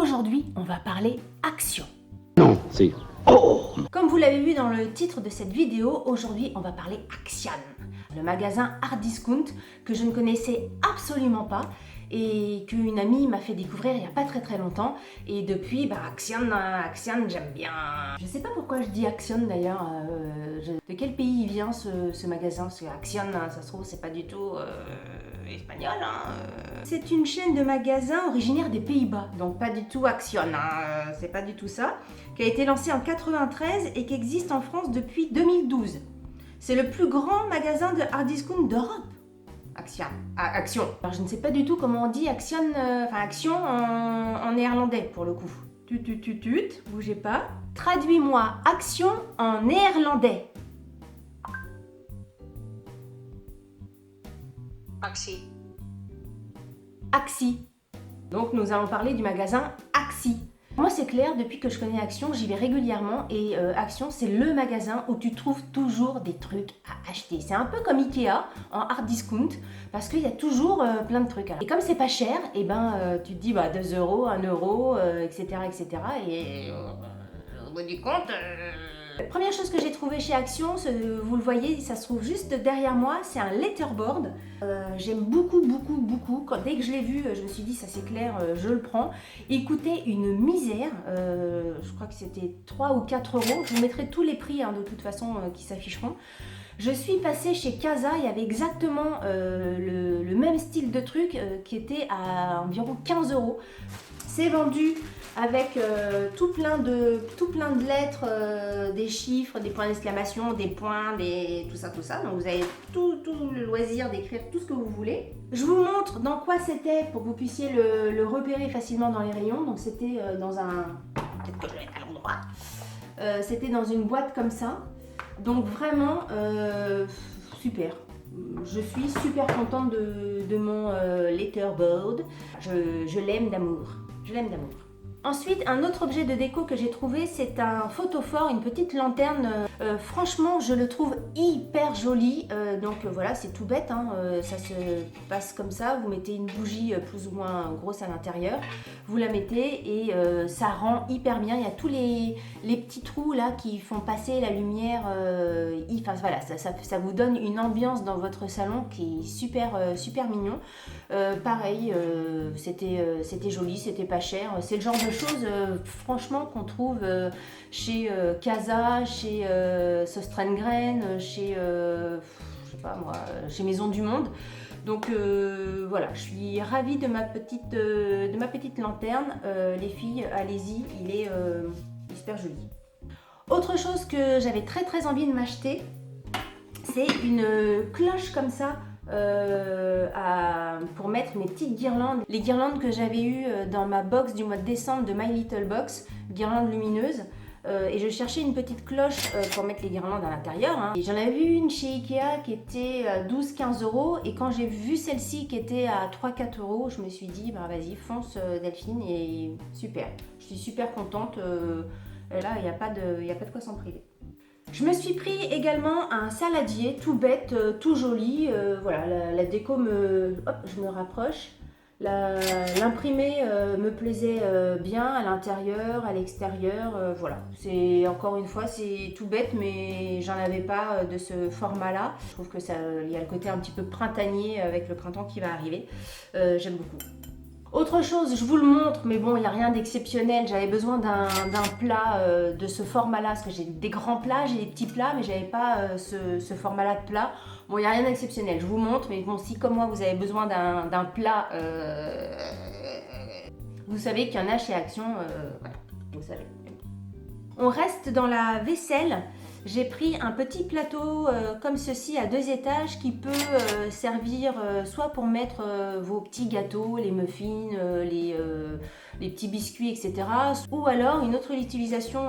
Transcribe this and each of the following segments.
Aujourd'hui, on va parler action. Non, c'est... Oh! Comme vous l'avez vu dans le titre de cette vidéo, aujourd'hui, on va parler Action. Le magasin Art Discount que je ne connaissais absolument pas et qu'une amie m'a fait découvrir il n'y a pas très longtemps. Et depuis, Action, j'aime bien. Je sais pas pourquoi je dis Action d'ailleurs. De quel pays il vient ce magasin? Parce que Action, ça se trouve, c'est pas du tout espagnol. C'est une chaîne de magasins originaire des Pays-Bas, donc pas du tout Action, c'est pas du tout ça. Qui a été lancée en 93 et qui existe en France depuis 2012. C'est le plus grand magasin de Art Discount d'Europe. Action. Alors je ne sais pas du tout comment on dit Action en néerlandais pour le coup. Bougez pas. Traduis-moi Action en néerlandais. Actie. Axi. Donc nous allons parler du magasin Axi. Moi c'est clair, depuis que je connais Action, j'y vais régulièrement et Action c'est le magasin où tu trouves toujours des trucs à acheter. C'est un peu comme Ikea en Art Discount parce qu'il y a toujours plein de trucs. Et comme c'est pas cher, et tu te dis 2 €, 1 euro, etc. Et au bout du compte... La première chose que j'ai trouvée chez Action, vous le voyez, ça se trouve juste derrière moi, c'est un letterboard. J'aime beaucoup. Dès que je l'ai vu, je me suis dit, ça c'est clair, je le prends. Il coûtait une misère, je crois que c'était 3 ou 4 euros. Je vous mettrai tous les prix de toute façon qui s'afficheront. Je suis passée chez Casa, il y avait exactement le même style de truc qui était à environ 15 euros. C'est vendu avec tout plein de lettres, des chiffres, des points d'exclamation, des points, tout ça. Donc vous avez tout le loisir d'écrire tout ce que vous voulez. Je vous montre dans quoi c'était pour que vous puissiez le repérer facilement dans les rayons. Donc c'était dans un... Peut-être que je vais être à l'endroit. C'était dans une boîte comme ça. Donc vraiment super. Je suis super contente de mon letterboard. Je l'aime d'amour. Ensuite, un autre objet de déco que j'ai trouvé, c'est un photophore, une petite lanterne. Franchement, je le trouve hyper joli. Voilà, c'est tout bête, ça se passe comme ça. Vous mettez une bougie plus ou moins grosse à l'intérieur. Vous la mettez et ça rend hyper bien. Il y a tous les petits trous là qui font passer la lumière. Voilà, ça vous donne une ambiance dans votre salon qui est super mignon. Pareil, c'était joli, c'était pas cher. C'est le genre de choses franchement qu'on trouve chez Casa, chez Sostrengren, chez je sais pas moi, chez Maison du Monde. Donc voilà, je suis ravie de ma petite lanterne. Les filles, allez-y, il est super joli. Autre chose que j'avais très envie de m'acheter, c'est une cloche comme ça. Pour mettre mes petites guirlandes, les guirlandes que j'avais eues dans ma box du mois de décembre de My Little Box, guirlandes lumineuses, et je cherchais une petite cloche pour mettre les guirlandes à l'intérieur. Et j'en avais vu une chez Ikea qui était à 12-15 euros, et quand j'ai vu celle-ci qui était à 3-4 euros, je me suis dit vas-y fonce Delphine, et super, je suis super contente. Là il n'y a pas de quoi s'en priver. Je me suis pris également un saladier tout bête, tout joli. Voilà, la déco je me rapproche. L'imprimé me plaisait bien à l'intérieur, à l'extérieur. Voilà, c'est encore une fois, c'est tout bête, mais j'en avais pas de ce format-là. Je trouve que il y a le côté un petit peu printanier avec le printemps qui va arriver. J'aime beaucoup. Autre chose, je vous le montre, mais bon, il n'y a rien d'exceptionnel. J'avais besoin d'un plat de ce format-là, parce que j'ai des grands plats, j'ai des petits plats, mais j'avais pas ce format-là de plat. Bon, il n'y a rien d'exceptionnel, je vous montre, mais bon, si comme moi, vous avez besoin d'un plat, vous savez qu'il y en a chez Action, voilà, vous savez. On reste dans la vaisselle. J'ai pris un petit plateau comme ceci à 2 étages qui peut servir soit pour mettre vos petits gâteaux, les muffins, les petits biscuits, etc. Ou alors une autre utilisation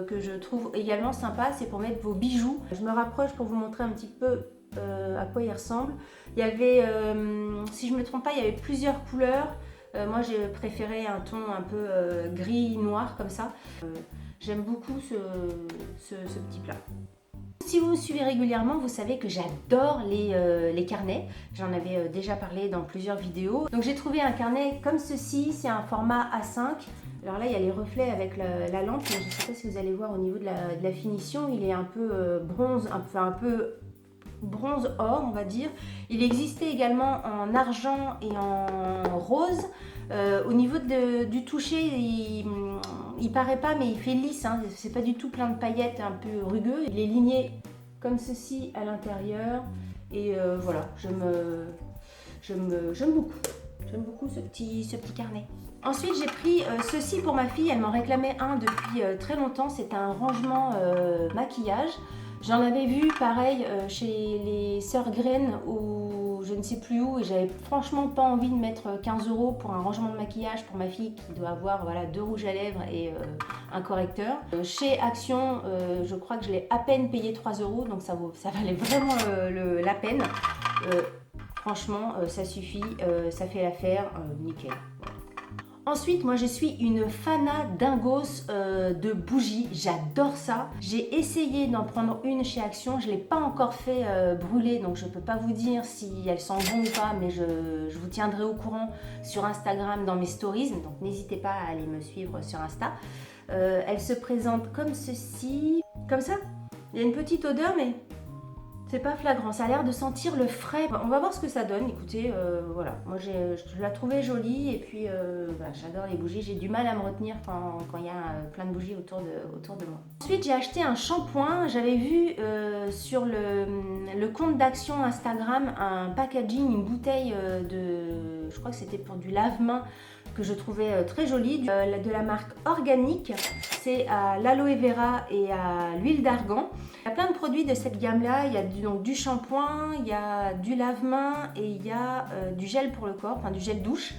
que je trouve également sympa, c'est pour mettre vos bijoux. Je me rapproche pour vous montrer un petit peu à quoi il ressemble. Il y avait, si je ne me trompe pas, il y avait plusieurs couleurs. Moi j'ai préféré un ton un peu gris-noir comme ça. J'aime beaucoup ce petit plat. Si vous me suivez régulièrement, vous savez que j'adore les carnets. J'en avais déjà parlé dans plusieurs vidéos. Donc j'ai trouvé un carnet comme ceci, c'est un format A5. Alors là, il y a les reflets avec la lampe, mais je ne sais pas si vous allez voir au niveau de la finition, il est un peu bronze, un peu bronze or, on va dire. Il existait également en argent et en rose. Au niveau du toucher, il paraît pas, mais il fait lisse, hein. C'est pas du tout plein de paillettes, un peu rugueux. Il est ligné comme ceci à l'intérieur. Et voilà, j'aime beaucoup. J'aime beaucoup ce petit carnet. Ensuite, j'ai pris ceci pour ma fille. Elle m'en réclamait un depuis très longtemps. C'est un rangement maquillage. J'en avais vu pareil chez les sœurs Graines ou je ne sais plus où. Et j'avais franchement pas envie de mettre 15 € pour un rangement de maquillage pour ma fille qui doit avoir voilà, 2 rouges à lèvres et un correcteur. Chez Action, je crois que je l'ai à peine payé 3 €. Donc ça valait vraiment la peine. Franchement, ça suffit, ça fait l'affaire, nickel. Ensuite, moi je suis une fana dingos de bougies, j'adore ça. J'ai essayé d'en prendre une chez Action, je ne l'ai pas encore fait brûler, donc je ne peux pas vous dire si elles sont bonnes ou pas, mais je vous tiendrai au courant sur Instagram dans mes stories, donc n'hésitez pas à aller me suivre sur Insta. Elle se présente comme ceci, comme ça. Il y a une petite odeur, mais c'est pas flagrant, ça a l'air de sentir le frais. On va voir ce que ça donne, écoutez, voilà. Moi je la trouvais jolie et puis j'adore les bougies. J'ai du mal à me retenir quand il y a plein de bougies autour de moi. Ensuite j'ai acheté un shampoing, j'avais vu sur le compte d'Action Instagram un packaging, une bouteille je crois que c'était pour du lave-main que je trouvais très jolie, de la marque Organique. C'est à l'aloe vera et à l'huile d'argan. Il y a plein de produits de cette gamme-là. Il y a donc du shampoing, il y a du lave-main et il y a du gel pour le corps, enfin du gel douche.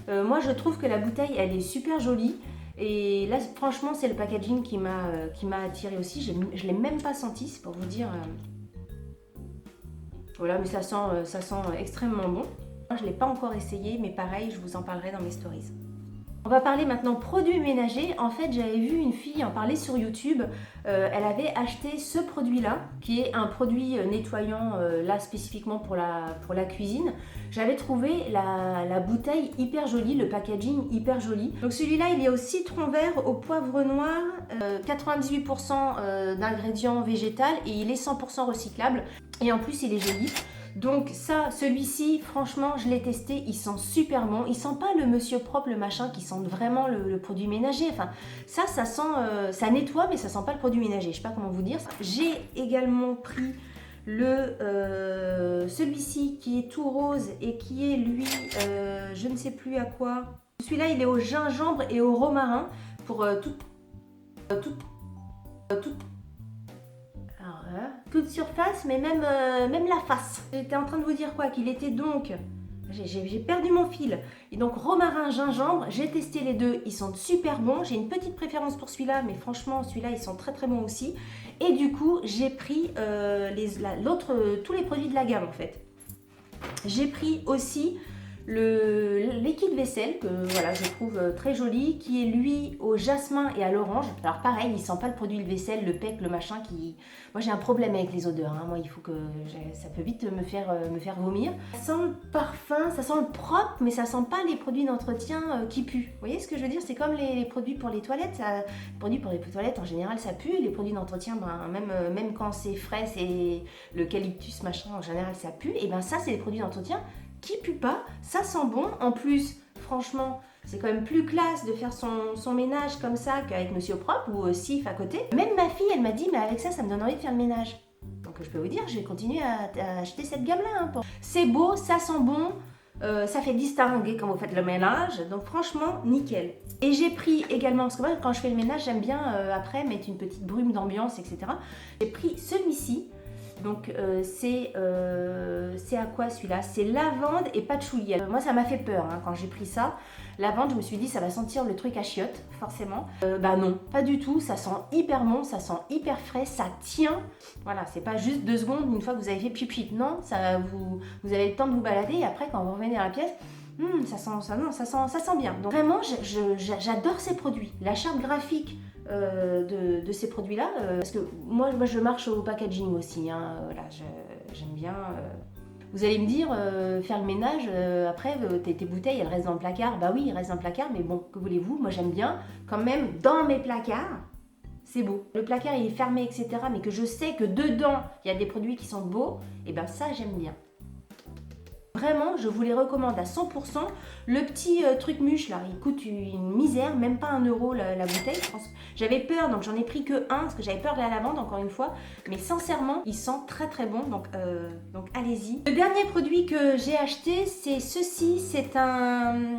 Moi, je trouve que la bouteille, elle est super jolie. Et là, franchement, c'est le packaging qui m'a attirée aussi. Je ne l'ai même pas senti, c'est pour vous dire. Voilà, mais ça sent extrêmement bon. Je ne l'ai pas encore essayé, mais pareil, je vous en parlerai dans mes stories. On va parler maintenant produits ménagers. En fait, j'avais vu une fille en parler sur YouTube. Elle avait acheté ce produit-là, qui est un produit nettoyant, là spécifiquement pour la cuisine. J'avais trouvé la bouteille hyper jolie, le packaging hyper joli. Donc celui-là, il est au citron vert, au poivre noir, 98% d'ingrédients végétaux et il est 100% recyclable. Et en plus, il est joli. Donc ça, celui-ci, franchement, je l'ai testé, il sent super bon. Il sent pas le monsieur propre, le machin, qui sent vraiment le produit ménager. Enfin, ça sent, ça nettoie, mais ça sent pas le produit ménager. Je sais pas comment vous dire. J'ai également pris celui-ci qui est tout rose et qui est lui, je ne sais plus à quoi. Celui-là, il est au gingembre et au romarin pour toute surface, mais même la face. J'étais en train de vous dire quoi, qu'il était donc, j'ai perdu mon fil. Et donc romarin, gingembre, j'ai testé les deux, ils sont super bons. J'ai une petite préférence pour celui-là, mais franchement celui-là ils sont très très bons aussi. Et du coup j'ai pris tous les produits de la gamme en fait. J'ai pris aussi le liquide vaisselle que voilà, je trouve très joli, qui est lui au jasmin et à l'orange. Alors pareil, il sent pas le produit de vaisselle, le pec, le machin qui... Moi j'ai un problème avec les odeurs, hein. Moi il faut que... Ça peut vite me faire vomir. Ça sent le parfum, ça sent le propre, mais ça sent pas les produits d'entretien qui puent. Vous voyez ce que je veux dire? C'est comme les produits pour les toilettes. Les produits pour les toilettes en général ça pue. Les produits d'entretien, même quand c'est frais, c'est l'eucalyptus machin, en général ça pue. Et ben ça c'est les produits d'entretien qui pue pas, ça sent bon. En plus, franchement, c'est quand même plus classe de faire son ménage comme ça qu'avec Monsieur Propre ou Sif à côté. Même ma fille, elle m'a dit, mais avec ça, ça me donne envie de faire le ménage. Donc je peux vous dire, je vais continuer à acheter cette gamme-là. Hein, c'est beau, ça sent bon, ça fait distinguer quand vous faites le ménage. Donc franchement, nickel. Et j'ai pris également, parce que moi, quand je fais le ménage, j'aime bien après mettre une petite brume d'ambiance, etc. J'ai pris celui-ci. Donc c'est à quoi celui-là? C'est lavande et patchouli. Moi ça m'a fait peur hein, quand j'ai pris ça. Lavande, je me suis dit ça va sentir le truc à chiottes forcément. Bah non, pas du tout. Ça sent hyper bon, ça sent hyper frais, ça tient. Voilà, c'est pas juste 2 secondes une fois que vous avez fait pipi. Non, vous avez le temps de vous balader et après quand vous revenez dans la pièce, ça sent bien. Donc vraiment, j'adore ces produits. La charte graphique de ces produits-là, parce que moi je marche au packaging aussi. Hein, voilà, j'aime bien. Vous allez me dire, faire le ménage, après tes bouteilles elles restent dans le placard. Bah oui, elles restent dans le placard, mais bon, que voulez-vous, moi j'aime bien quand même dans mes placards, c'est beau. Le placard il est fermé, etc. Mais que je sais que dedans il y a des produits qui sont beaux, et ben ça j'aime bien. Vraiment, je vous les recommande à 100%. Le petit truc mûche là, il coûte une misère, même pas 1 euro la bouteille. Je pense. J'avais peur, donc j'en ai pris que un, parce que j'avais peur de la lavande encore une fois. Mais sincèrement, il sent très très bon, donc allez-y. Le dernier produit que j'ai acheté, c'est ceci. C'est un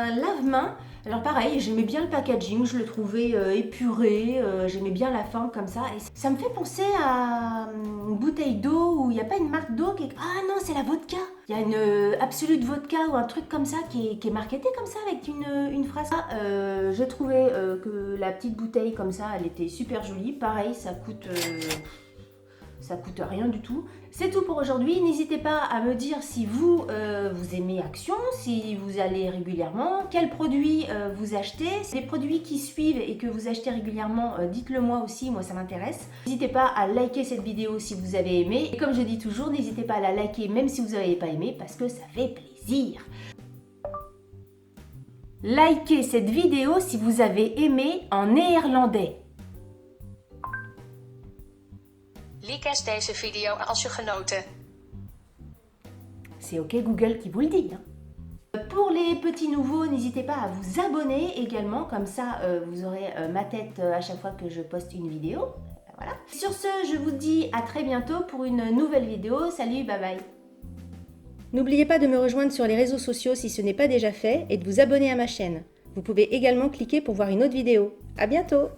lave-main. Alors pareil, j'aimais bien le packaging, je le trouvais épuré, j'aimais bien la forme comme ça. Et ça me fait penser à une bouteille d'eau où il n'y a pas une marque d'eau qui est... Ah non, c'est la vodka. Il y a une Absolute Vodka ou un truc comme ça qui est marketé comme ça avec une phrase. Je trouvais que la petite bouteille comme ça, elle était super jolie. Pareil, ça coûte rien du tout. C'est tout pour aujourd'hui. N'hésitez pas à me dire si vous aimez Action, si vous allez régulièrement, quels produits vous achetez. Les produits qui suivent et que vous achetez régulièrement, dites-le moi aussi, moi ça m'intéresse. N'hésitez pas à liker cette vidéo si vous avez aimé. Et comme je dis toujours, n'hésitez pas à la liker même si vous n'avez pas aimé parce que ça fait plaisir. Likez cette vidéo si vous avez aimé en néerlandais. Like eens deze video als je genoten. C'est ok Google qui vous le dit. Pour les petits nouveaux, n'hésitez pas à vous abonner également, comme ça vous aurez ma tête à chaque fois que je poste une vidéo. Voilà. Sur ce, je vous dis à très bientôt pour une nouvelle vidéo. Salut, bye bye. N'oubliez pas de me rejoindre sur les réseaux sociaux si ce n'est pas déjà fait et de vous abonner à ma chaîne. Vous pouvez également cliquer pour voir une autre vidéo. À bientôt!